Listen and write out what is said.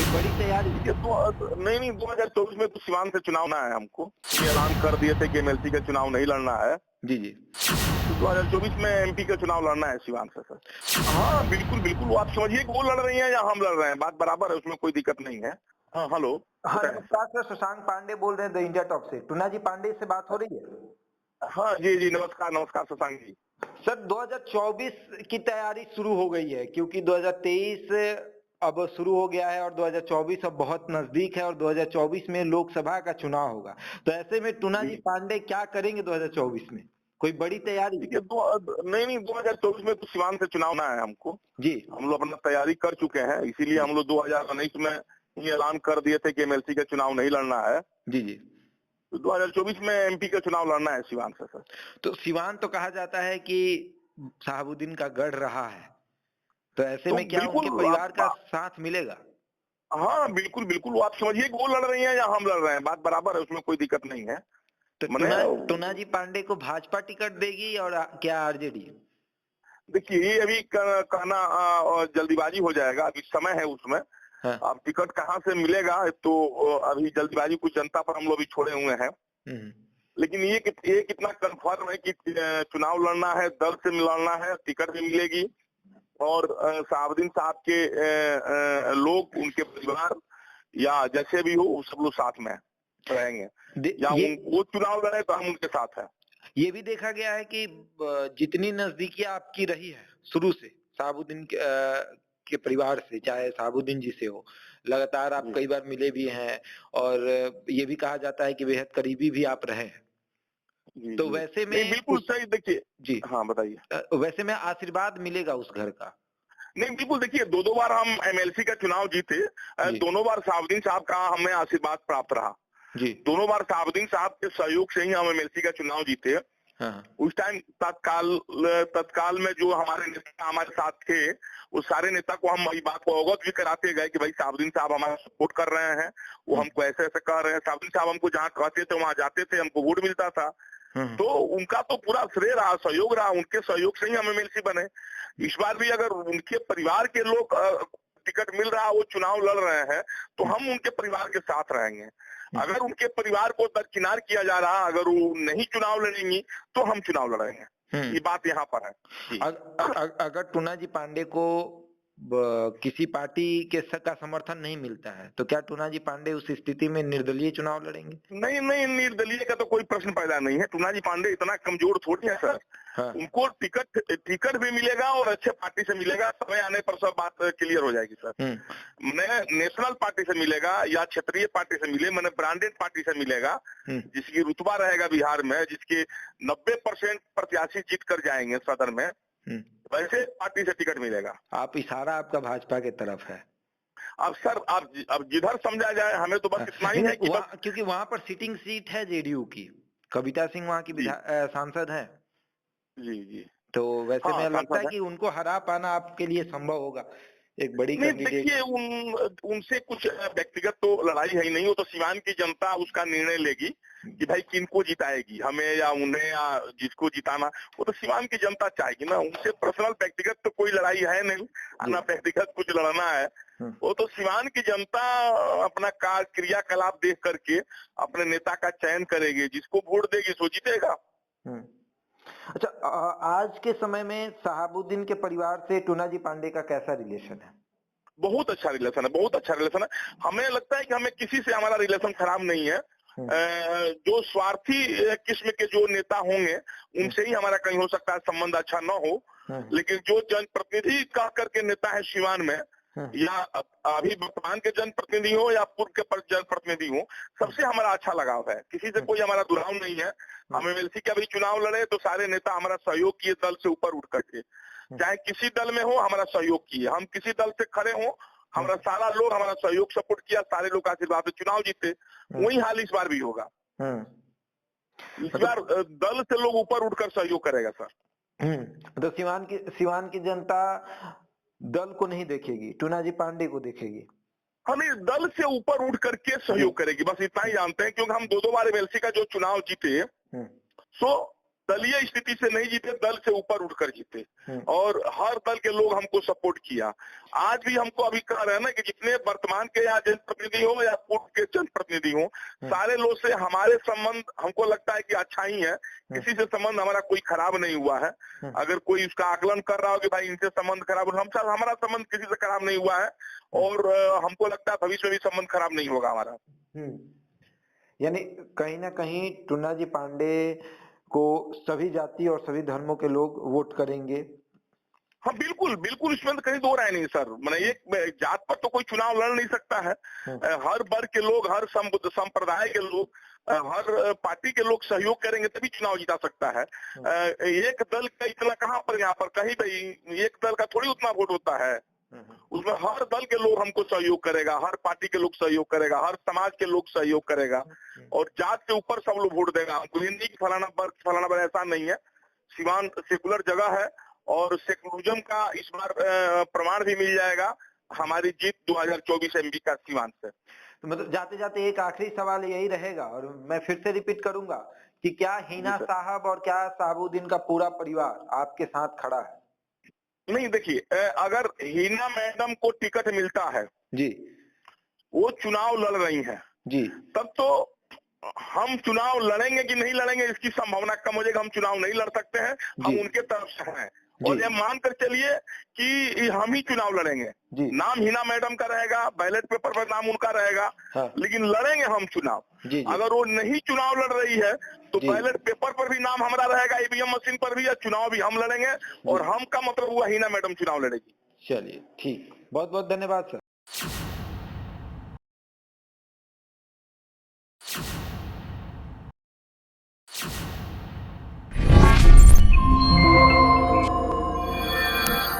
कोई बड़ी तैयारी? ये तो नहीं 2024 में तो सिवान से चुनाव ना है हमको। ये ऐलान कर दिए थे कि एमएलसी का चुनाव नहीं लड़ना है। जी, जी। तो 2024 में एमपी का चुनाव लड़ना है सिवान से सर। हाँ, बिल्कुल, बिल्कुल। वो आप समझिए कि वो लड़ रही हैं या हम लड़ रहे हैं, बात बराबर है, उसमें कोई दिक्कत नहीं है। हाँ, हेलो। हाँ, बताएँ। नमस्कार सर, शशांक पांडे बोल रहे हैं द इंडिया टॉक से। टूना जी पांडे से बात हो रही है? हाँ, जी, जी, नमस्कार, नमस्कार शशांक जी। सर 2024 की तैयारी शुरू हो गई है क्योंकि 2023 अब शुरू हो गया है और 2024 अब बहुत नजदीक है और 2024 में लोकसभा का चुनाव होगा। तो ऐसे में टूना जी जी। पांडे क्या करेंगे 2024 में? कोई बड़ी तैयारी? देखिए, 2024 में तो सिवान से चुनाव ना है हमको। जी, हम लोग अपना तैयारी कर चुके हैं, इसीलिए हम लोग 2019 में ये ऐलान कर दिए थे कि एमएलसी का चुनाव नहीं लड़ना है। जी, जी। तो 2024 में एमपी का चुनाव लड़ना है सिवान से सर। तो सिवान तो कहा जाता है कि शहाबुद्दीन का गढ़ रहा है। तो ऐसे तो में क्या उनके बिल्कुल परिवार का आप साथ मिलेगा? हाँ, बिल्कुल, बिल्कुल। वो आप समझिए कि वो लड़ रही हैं या हम लड़ रहे हैं, बात बराबर है, उसमें कोई दिक्कत नहीं है। तो मने टूना जी पांडे को भाजपा टिकट देगी और क्या आरजेडी? देखिए, ये अभी कहना जल्दीबाजी हो जाएगा, अभी समय है उसमें। हाँ। अब टिकट कहाँ से मिलेगा तो अभी जल्दीबाजी कुछ जनता पर हम लोग भी छोड़े हुए हैं। हम्म। लेकिन ये कितना कंफर्म है कि चुनाव लड़ना है, दल से लड़ना है, टिकट भी मिलेगी और शहाबुद्दीन साहब के लोग, उनके परिवार या जैसे भी हो, वो सब लोग साथ में रहेंगे। या ये वो चुनाव लड़े तो हम उनके साथ हैं। ये भी देखा गया है कि जितनी नजदीकी आपकी रही है शुरू से शहाबुद्दीन के परिवार से, चाहे शहाबुद्दीन जी से हो, लगातार आप जी, कई बार मिले भी हैं और ये भी कहा जाता है कि बेहद करीबी भी आप रहे हैं। जी, तो जी। वैसे नहीं, में बिल्कुल उस सही देखिए। जी, हाँ, बताइए। वैसे में आशीर्वाद मिलेगा उस घर का। नहीं, बिल्कुल देखिए, 2-2 बार हम एमएलसी का चुनाव जीते। जी, दोनों बार शहाबुद्दीन साहब का हमें आशीर्वाद प्राप्त रहा। जी। दोनों बार शहाबुद्दीन साहब के सहयोग से ही हम एमएलसी का चुनाव जीते। हाँ, हाँ। उस टाइम तत्काल में जो हमारे नेता हमारे साथ थे, उस सारे नेता को हम इस बात को अवगत भी कराते गए कि भाई शहाबुद्दीन साहब हमारा सपोर्ट कर रहे हैं, वो हुँ, हमको ऐसे ऐसे कह रहे हैं। शहाबुद्दीन साहब हमको जहाँ कहते थे वहां जाते थे, हमको वोट मिलता था। हुँ, हुँ, तो उनका तो पूरा श्रेय रहा, सहयोग रहा, उनके सहयोग से ही हम एमएलसी बने। इस बार भी अगर उनके परिवार के लोग टिकट मिल रहा, वो चुनाव लड़ रहे हैं, तो हुँ, हम उनके परिवार के साथ रहेंगे। हुँ, अगर उनके परिवार को दरकिनार किया जा रहा, अगर वो नहीं चुनाव लड़ेंगी, तो हम चुनाव लड़ेंगे। हुँ। ये बात यहाँ पर है। जी। अगर टूना जी पांडे को किसी पार्टी का समर्थन नहीं मिलता है तो क्या टूना जी पांडे उस स्थिति में निर्दलीय चुनाव लड़ेंगे? नहीं, नहीं, निर्दलीय का तो कोई प्रश्न पैदा नहीं है। टूना जी पांडे इतना कमजोर थोड़ी है सर। हाँ। उनको टिकट भी मिलेगा और अच्छे पार्टी से मिलेगा। समय आने पर सब बात क्लियर हो जाएगी सर। हुँ, मैंने नेशनल पार्टी से मिलेगा या क्षेत्रीय पार्टी से मिले, मैंने ब्रांडेड पार्टी से मिलेगा, हुँ, जिसकी रुतबा रहेगा बिहार में, जिसके 90% प्रत्याशी जीत कर जाएंगे सदन में, हुँ। वैसे पार्टी से टिकट मिलेगा। आप इशारा आपका भाजपा की तरफ है। अब सर, अब जिधर समझा जाए, हमें तो बस हाँ, इतना ही नहीं, है नहीं कि बस। वहाँ क्योंकि वहाँ पर सिटिंग सीट है जेडीयू की। कविता सिंह वहाँ की जी, सांसद हैं। जी, जी। तो वैसे हाँ, में लगता है सांसद है। कि उनको हरा पाना आपके लिए संभव होगा। एक बड़ी नहीं कैंडिडेट। देखिए, उनसे कुछ व्यक्तिगत तो लड़ाई है ही नहीं। वो तो सिवान की जनता उसका निर्णय लेगी कि भाई किनको जिताएगी, हमें या उन्हें या जिसको जिताना, वो तो सिवान की जनता चाहेगी ना। उनसे पर्सनल व्यक्तिगत तो कोई लड़ाई है नहीं, जी। ना व्यक्तिगत कुछ लड़ना है। हुँ, वो तो सिवान की जनता अपना क्रियाकलाप देख करके अपने नेता का चयन करेगी, जिसको वोट देगी सो जीतेगा। हुँ। अच्छा, आज के समय में शहाबुद्दीन के परिवार से टूना जी पांडे का कैसा रिलेशन है? बहुत अच्छा रिलेशन है, बहुत अच्छा रिलेशन है। हमें लगता है कि हमें किसी से हमारा रिलेशन खराब नहीं है। हुँ, जो स्वार्थी किस्म के जो नेता होंगे, हुँ, उनसे ही हमारा कहीं हो सकता है संबंध अच्छा न हो। हुँ, लेकिन जो जनप्रतिनिधि कह करके नेता है सिवान में, हुँ, या अभी वर्तमान के जनप्रतिनिधि हो या पूर्व के जनप्रतिनिधि हो, हुँ, सबसे हमारा अच्छा लगाव है। किसी से हुँ, कोई हमारा दुराव नहीं है। हुँ, हम एमएलसी का भी चुनाव लड़े तो सारे नेता हमारा सहयोग किए, दल से ऊपर उठ करके। हुँ, चाहे किसी दल में हो, हमारा सहयोग किए। हम किसी दल से खड़े हो, हुँ, हमारा सारा लोग हमारा सहयोग सपोर्ट किया, सारे लोग का आशीर्वाद से चुनाव जीते। हुँ, वही हाल इस बार भी होगा। हुँ। इस बार मतलब दल से लोग ऊपर उठकर सहयोग करेगा सर। तो सिवान की जनता दल को नहीं देखेगी, टूना जी पांडे को देखेगी। हम इस दल से ऊपर उठ करके जी। सहयोग करेगी, बस इतना ही जानते हैं। क्योंकि हम 2-2 बार एमएलसी का जो चुनाव जीते, हुँ, सो दलीय स्थिति से नहीं जीते, दल से ऊपर उठकर जीते और हर दल के लोग हमको सपोर्ट किया। आज भी हमको अभी कह रहे हैं ना कि जितने वर्तमान के यहाँ जनप्रतिनिधि हो या पूर्व के जनप्रतिनिधि हो, सारे लोग से हमारे संबंध हमको लगता है कि अच्छा ही है। किसी से संबंध हमारा कोई खराब नहीं हुआ है। अगर कोई उसका आकलन कर रहा हो कि भाई इनसे संबंध खराब, हमारा संबंध किसी से खराब नहीं हुआ है और हमको लगता है भविष्य में भी संबंध खराब नहीं होगा हमारा। यानी कहीं ना कहीं टुन्ना जी पांडे को सभी जाति और सभी धर्मों के लोग वोट करेंगे। हाँ बिल्कुल बिल्कुल, इसमें तो कहीं दो राय नहीं सर। मैंने एक जात पर तो कोई चुनाव लड़ नहीं सकता है। हर वर्ग के लोग, हर संप्रदाय के लोग, हर पार्टी के लोग सहयोग करेंगे तभी चुनाव जीता सकता है। एक दल का इतना कहाँ पर, यहाँ पर कहीं भाई एक दल का थोड़ी उतना वोट होता है। उसमें हर दल के लोग हमको सहयोग करेगा, हर पार्टी के लोग सहयोग करेगा, हर समाज के लोग सहयोग करेगा और जात के ऊपर सब लोग वोट देगा। हमको ये नहीं कि फलाना वर्ग, ऐसा नहीं है। सिवान सेकुलर जगह है और सेकुलरिज्म का इस बार प्रमाण भी मिल जाएगा हमारी जीत 2024 एमपी का सिवान से। तो मतलब जाते जाते एक आखिरी सवाल यही रहेगा और मैं फिर से रिपीट करूंगा कि क्या हिना साहब और क्या शहाबुद्दीन का पूरा परिवार आपके साथ खड़ा है? नहीं देखिए, अगर हिना मैडम को टिकट मिलता है जी, वो चुनाव लड़ रही है जी, तब तो हम चुनाव लड़ेंगे कि नहीं लड़ेंगे इसकी संभावना कम हो जाएगी। हम चुनाव नहीं लड़ सकते हैं, हम उनके तरफ से हैं और ये मानकर चलिए कि हम ही चुनाव लड़ेंगे। नाम हिना मैडम का रहेगा, बैलेट पेपर पर नाम उनका रहेगा, लेकिन लड़ेंगे हम चुनाव। अगर वो नहीं चुनाव लड़ रही है तो बैलेट पेपर पर भी नाम हमारा रहेगा, ईवीएम मशीन पर भी, या चुनाव भी हम लड़ेंगे और हम का मतलब हुआ हिना मैडम चुनाव लड़ेगी। चलिए ठीक, बहुत बहुत धन्यवाद सर।